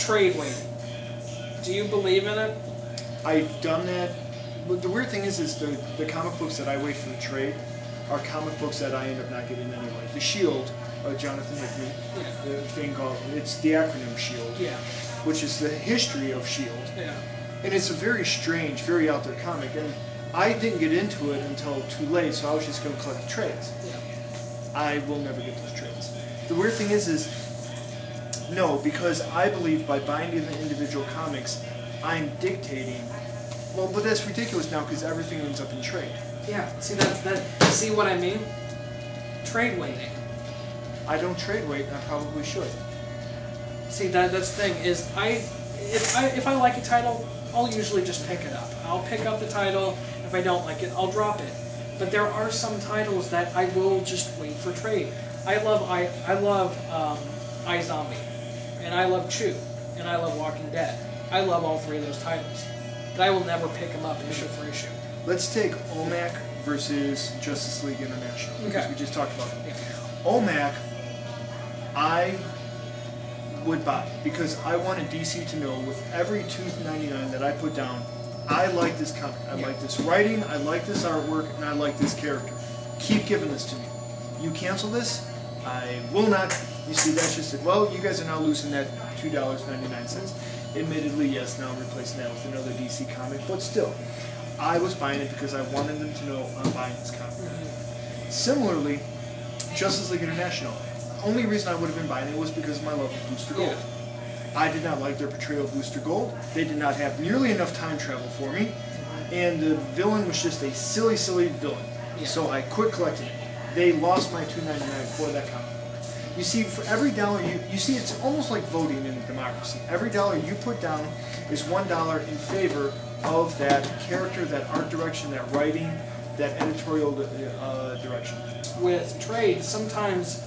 trade waiting. Do you believe in it? I've done that. But the weird thing is the comic books that I wait for the trade are comic books that I end up not getting anyway. The Shield, Jonathan Hickman, Yeah. the thing called, it's the acronym Shield, Yeah. which is the history of Shield. Yeah. And it's a very strange, very out there comic. And I didn't get into it until too late, so I was just going to collect the trades. Yeah. I will never get those trades. The weird thing is no, because I believe by buying the individual comics, I'm dictating. Well, but that's ridiculous now because everything ends up in trade. Yeah. See see what I mean? Trade waiting. I don't trade weight, and I probably should. See, that's the thing is if I like a title, I'll usually just pick it up. I'll pick up the title. If I don't like it, I'll drop it. But there are some titles that I will just wait for trade. I love iZombie, and I love Chew, and I love Walking Dead. I love all three of those titles. But I will never pick them up issue for issue. Let's take OMAC versus Justice League International, because Okay. we just talked about it. Yeah. OMAC, I would buy because I wanted DC to know with every $2.99 that I put down, I like this comic, I like this writing, I like this artwork, and I like this character. Keep giving this to me. You cancel this, I will not. You see, that's just it. Well, you guys are now losing that $2.99. Admittedly, yes, now I'm replacing that with another DC comic, but still, I was buying it because I wanted them to know I'm buying this comic. Similarly, Justice League International. The only reason I would have been buying it was because of my love of Booster Gold. Yeah. I did not like their portrayal of Booster Gold. They did not have nearly enough time travel for me, and the villain was just a silly, silly villain. Yeah. So I quit collecting it. They lost my $2.99 for that comic book. You see, for every dollar you see, it's almost like voting in a democracy. Every dollar you put down is $1 in favor of that character, that art direction, that writing, that editorial direction. With trade, sometimes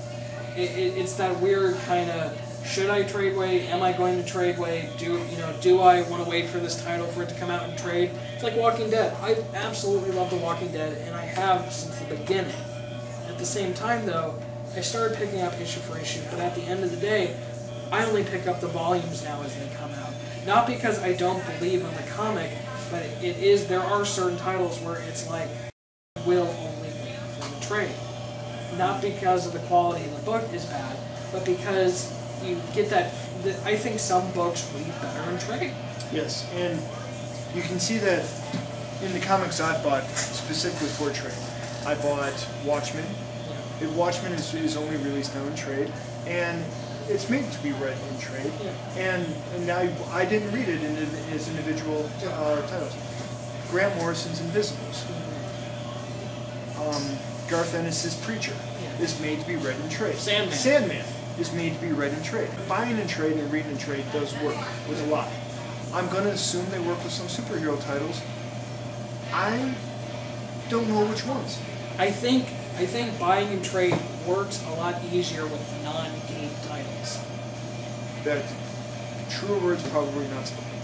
it's that weird kind of, should I trade weight? Am I going to trade weight? Do I want to wait for this title for it to come out and trade? It's like Walking Dead. I absolutely love The Walking Dead, and I have since the beginning. At the same time, though, I started picking up issue for issue, but at the end of the day, I only pick up the volumes now as they come out. Not because I don't believe in the comic, but there are certain titles where it's like, I will only wait for the trade. Not because of the quality of the book is bad, but because you get I think some books read better in trade. Yes, and you can see that in the comics I've bought specifically for trade. I bought Watchmen. Watchmen is only released now in trade, and it's made to be read in trade. Yeah. And now I didn't read it as individual titles. Grant Morrison's Invisibles. Garth Ennis' Preacher is made to be read in trade. Sandman is made to be read in trade. Buying in trade and reading in trade does work with a lot. I'm going to assume they work with some superhero titles. I don't know which ones. I think buying in trade works a lot easier with non-game titles. That truer words probably not spoken.